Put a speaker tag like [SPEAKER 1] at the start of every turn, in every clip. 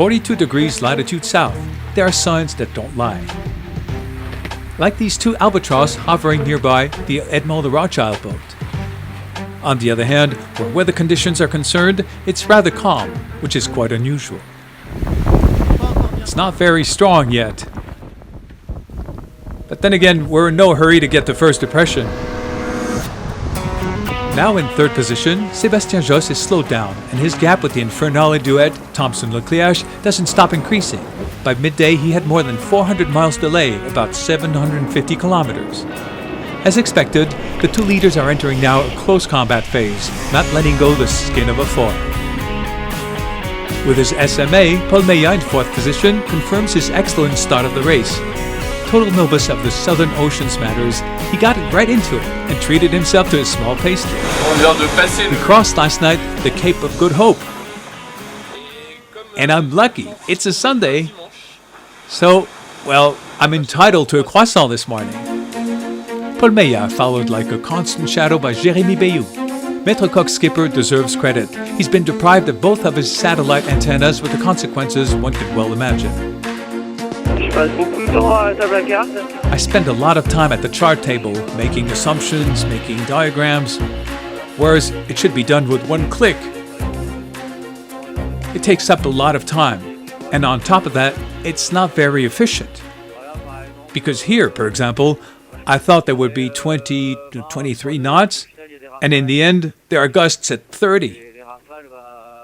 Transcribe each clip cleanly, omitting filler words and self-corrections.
[SPEAKER 1] 42 degrees latitude south. There are signs that don't lie. Like these two albatross hovering nearby the Edmond de Rothschild boat. On the other hand, where weather conditions are concerned, it's rather calm, which is quite unusual. It's not very strong yet. But then again, we're in no hurry to get the first depression. Now in third position, Sébastien Josse is slowed down, and his gap with the infernale duet Thompson-Leclerc doesn't stop increasing. By midday, he had more than 400 miles delay, about 750 kilometers. As expected, the two leaders are entering now a close combat phase, not letting go the skin of a foil. With his SMA, Paul Meillat in fourth position confirms his excellent start of the race. Total novice of the Southern Oceans matters, he got right into it and treated himself to a small pastry. We crossed last night the Cape of Good Hope. And I'm lucky, it's a Sunday. So, well, I'm entitled to a croissant this morning. Paul Meillat followed like a constant shadow by Jérémy Bayou. Maître Coq skipper deserves credit. He's been deprived of both of his satellite antennas with the consequences one could well imagine. I spend a lot of time at the chart table, making assumptions, making diagrams, whereas it should be done with one click. It takes up a lot of time, and on top of that, it's not very efficient. Because here, for example, I thought there would be 20 to 23 knots, and in the end, there are gusts at 30.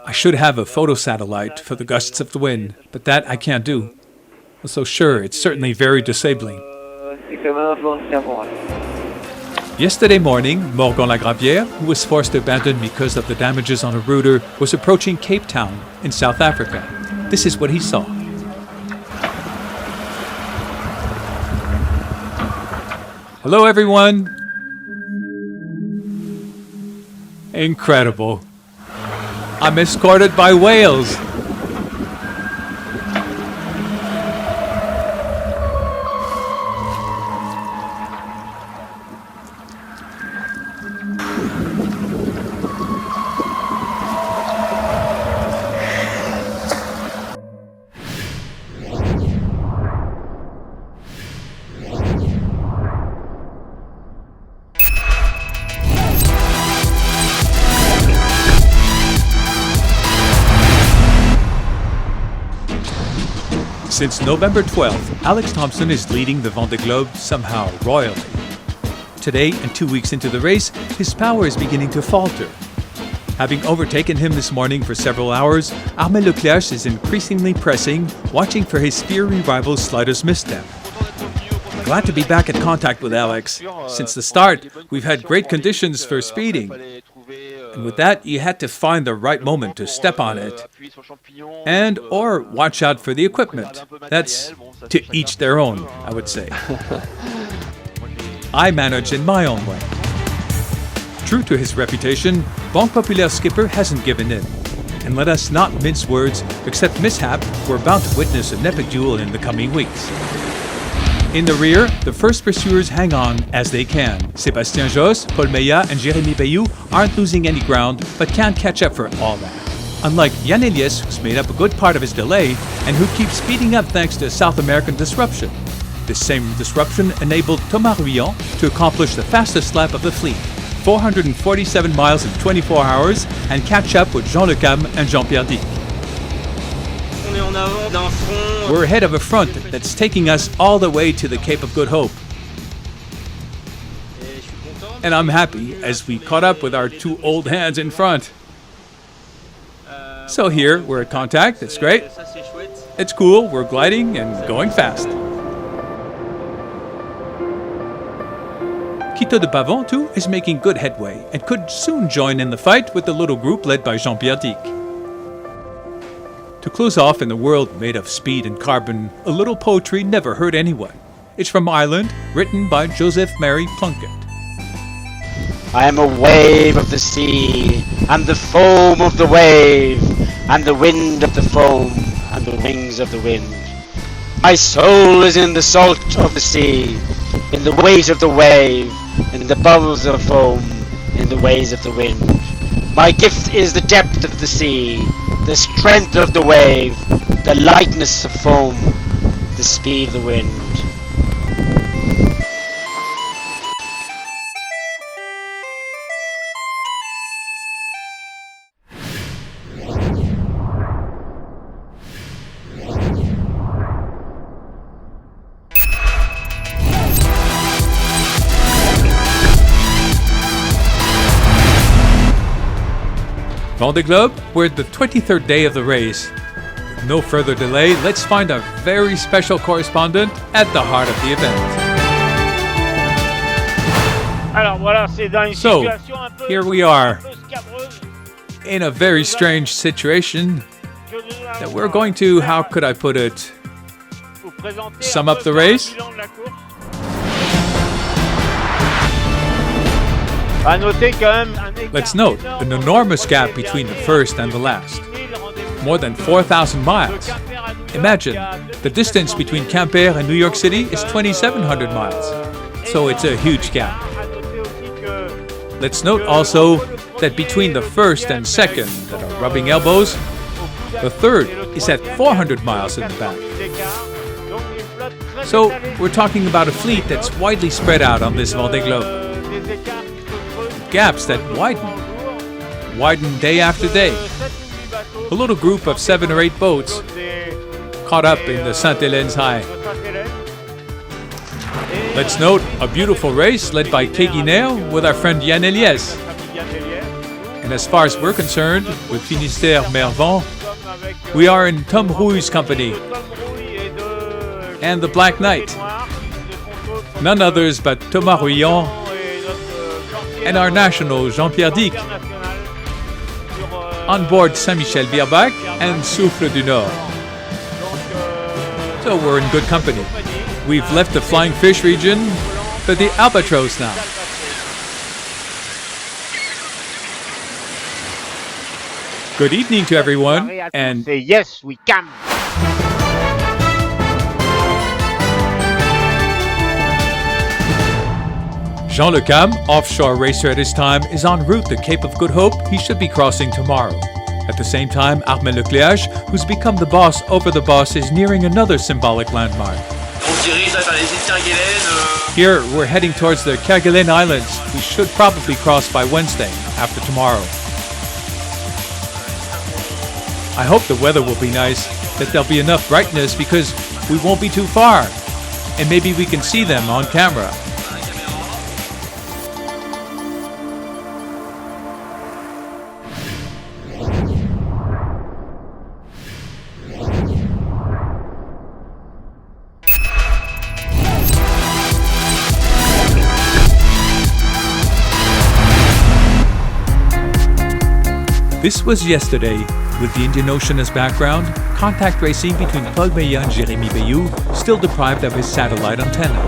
[SPEAKER 1] I should have a photo satellite for the gusts of the wind, but that I can't do. So sure, it's certainly very disabling. Yesterday morning, Morgan-la-Gravière, who was forced to abandon because of the damages on a router, was approaching Cape Town in South Africa. This is what he saw. Hello everyone! Incredible. I'm escorted by whales. Since November 12th, Alex Thompson is leading the Vendee Globe somehow royally. Today, and 2 weeks into the race, his power is beginning to falter. Having overtaken him this morning for several hours, Armel Leclerc is increasingly pressing, watching for his fiery rival's slightest misstep. Glad to be back in contact with Alex. Since the start, we've had great conditions for speeding. And with that, you had to find the right moment to step on it. And or watch out for the equipment. That's to each their own, I would say. I manage in my own way. True to his reputation, Banque Populaire skipper hasn't given in. And let us not mince words, except mishap, we're bound to witness an epic duel in the coming weeks. In the rear, the first pursuers hang on as they can. Sébastien Josse, Paul Meillat, and Jérémy Bayou aren't losing any ground, but can't catch up for all that. Unlike Yann Eliès, who's made up a good part of his delay, and who keeps speeding up thanks to a South American disruption. This same disruption enabled Thomas Ruillon to accomplish the fastest lap of the fleet, 447 miles in 24 hours, and catch up with Jean Le Cam and Jean-Pierre Dick. We're ahead of a front that's taking us all the way to the Cape of Good Hope. And I'm happy as we caught up with our two old hands in front. So here, we're at contact, it's great. It's cool, we're gliding and going fast. Quito de Pavon, too, is making good headway and could soon join in the fight with the little group led by Jean-Pierre Dick. To close off in a world made of speed and carbon, a little poetry never hurt anyone. It's from Ireland, written by Joseph Mary Plunkett.
[SPEAKER 2] I am a wave of the sea, and the foam of the wave, and the wind of the foam, and the wings of the wind. My soul is in the salt of the sea, in the weight of the wave, in the bubbles of foam, in the ways of the wind. My gift is the depth of the sea, the strength of the wave, the lightness of foam, the speed of the wind.
[SPEAKER 1] Vendee Globe, we're at the 23rd day of the race. With no further delay, let's find our very special correspondent at the heart of the event. So, here we are, in a very strange situation that we're going to, how could I put it, sum up the race? Let's note an enormous gap between the first and the last. More than 4,000 miles. Imagine, the distance between Quimper and New York City is 2,700 miles. So it's a huge gap. Let's note also that between the first and second that are rubbing elbows, the third is at 400 miles in the back. So we're talking about a fleet that's widely spread out on this Vendee Globe. Gaps that widen day after day. A little group of 7 or 8 boats caught up in the St. Helene's High. Let's note a beautiful race led by Keguiner with our friend Yann Eliès. And as far as we're concerned, with Finistère Mervent, we are in Tom Rouille's company and the Black Knight. None others but Thomas Rouillon and our national Jean-Pierre Dick, on board Saint-Michel Bierbac and Souffle du Nord. So we're in good company. We've left the Flying Fish region for the Albatros now. Good evening to everyone, and
[SPEAKER 3] yes, we can.
[SPEAKER 1] Jean Le Cam, offshore racer at his time, is en route to Cape of Good Hope. He should be crossing tomorrow. At the same time, Armand Lecléage, who's become the boss over the boss, is nearing another symbolic landmark. Here, we're heading towards the Kerguelen Islands. We should probably cross by Wednesday, after tomorrow. I hope the weather will be nice, that there'll be enough brightness because we won't be too far. And maybe we can see them on camera. This was yesterday. With the Indian Ocean as background, contact racing between Paul Meillat and Jérémy Bayou, still deprived of his satellite antenna.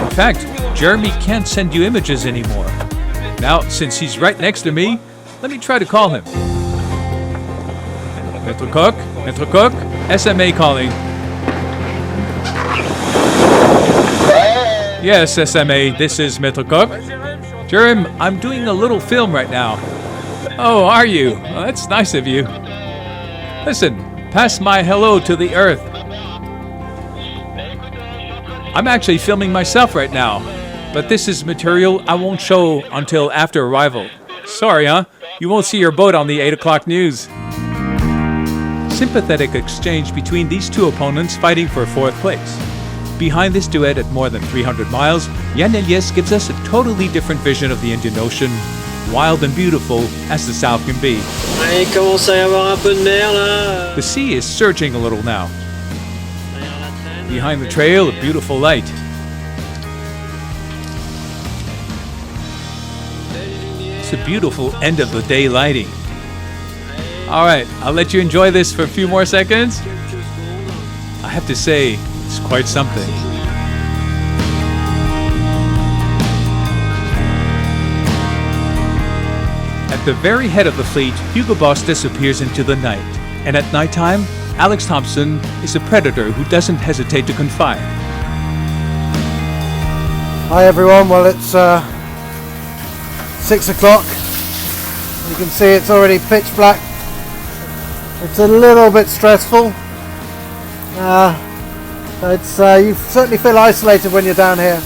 [SPEAKER 1] In fact, Jeremy can't send you images anymore. Now, since he's right next to me, let me try to call him. Maître Coq, SMA calling. Yes, SMA, this is Maître Coq. Jerem, I'm doing a little film right now. Oh, are you? Well, that's nice of you. Listen, pass my hello to the Earth. I'm actually filming myself right now, but this is material I won't show until after arrival. Sorry, huh? You won't see your boat on the 8 o'clock news. Sympathetic exchange between these two opponents fighting for 4th place. Behind this duet at more than 300 miles, Yann Eliès gives us a totally different vision of the Indian Ocean, wild and beautiful as the South can be. The sea is surging a little now. Behind the trail, a beautiful light. It's a beautiful end of the day lighting. Alright, I'll let you enjoy this for a few more seconds. I have to say, it's quite something. At the very head of the fleet, Hugo Boss disappears into the night. And at nighttime, Alex Thompson is a predator who doesn't hesitate to confide.
[SPEAKER 4] Hi everyone, well it's 6 o'clock. You can see it's already pitch black It's a little bit stressful. You certainly feel isolated when you're down here.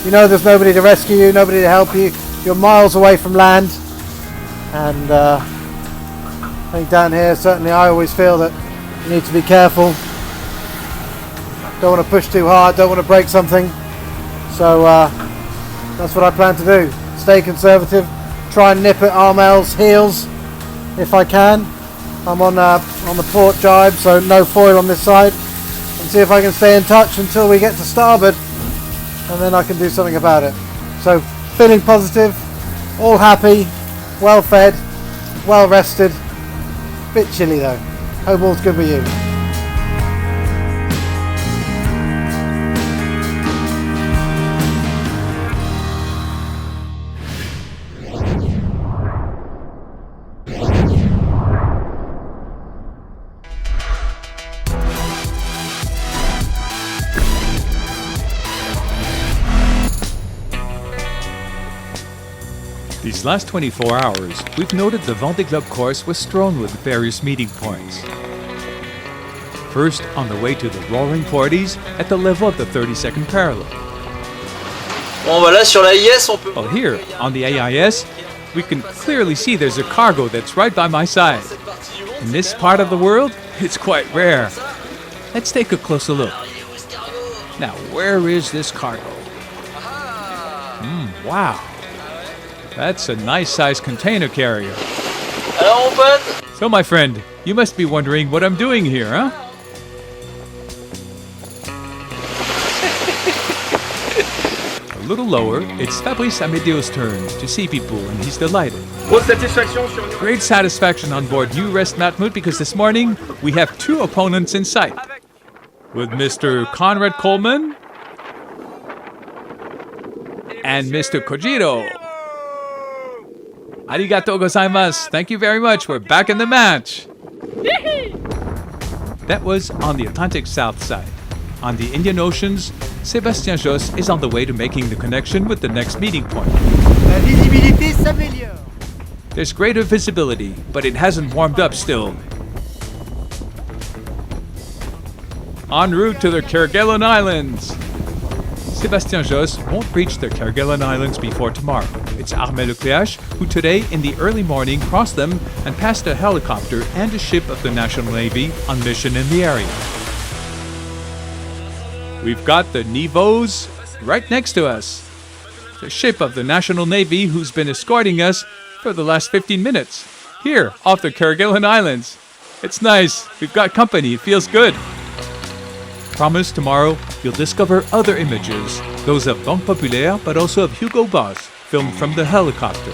[SPEAKER 4] You know there's nobody to rescue you, nobody to help you. You're miles away from land. And I think down here, certainly I always feel that you need to be careful. Don't want to push too hard, don't want to break something. So that's what I plan to do. Stay conservative, try and nip at Armel's heels if I can. I'm on the port jibe, so no foil on this side. And see if I can stay in touch until we get to starboard, and then I can do something about it. So feeling positive, all happy, well fed, well rested. Bit chilly though. Hope all's good with you.
[SPEAKER 1] These last 24 hours, we've noted the Vendee Globe course was strewn with various meeting points. First, on the way to the Roaring Forties at the level of the 32nd parallel.
[SPEAKER 3] Bon, voilà, sur la IS, on peut...
[SPEAKER 1] Well, here, on the AIS, we can clearly see there's a cargo that's right by my side. In this part of the world, it's quite rare. Let's take a closer look. Now, where is this cargo? Wow. That's a nice-sized container carrier.
[SPEAKER 3] Alors, mon pote?
[SPEAKER 1] So, my friend, you must be wondering what I'm doing here, huh? A little lower, it's Fabrice Amédéo's turn to see people, and he's delighted. Great satisfaction on board New Rest Matmut because this morning we have two opponents in sight. With Mr. Conrad Coleman and Mr. Kojiro. Arigato gozaimasu. Thank you very much. We're back in the match. That was on the Atlantic South side. On the Indian Oceans, Sébastien Josse is on the way to making the connection with the next meeting point.
[SPEAKER 4] La visibilité s'améliore.
[SPEAKER 1] There's greater visibility, but it hasn't warmed up still. En route to the Kerguelen Islands. Sébastien Josse won't reach the Kerguelen Islands before tomorrow. It's Armel Lecléache who today in the early morning crossed them and passed a helicopter and a ship of the National Navy on mission in the area. We've got the Nivos right next to us. The ship of the National Navy who's been escorting us for the last 15 minutes. Here, off the Kerguelen Islands. It's nice. We've got company. It feels good. Promise tomorrow you'll discover other images, those of Banque Populaire, but also of Hugo Boss, filmed from the helicopter.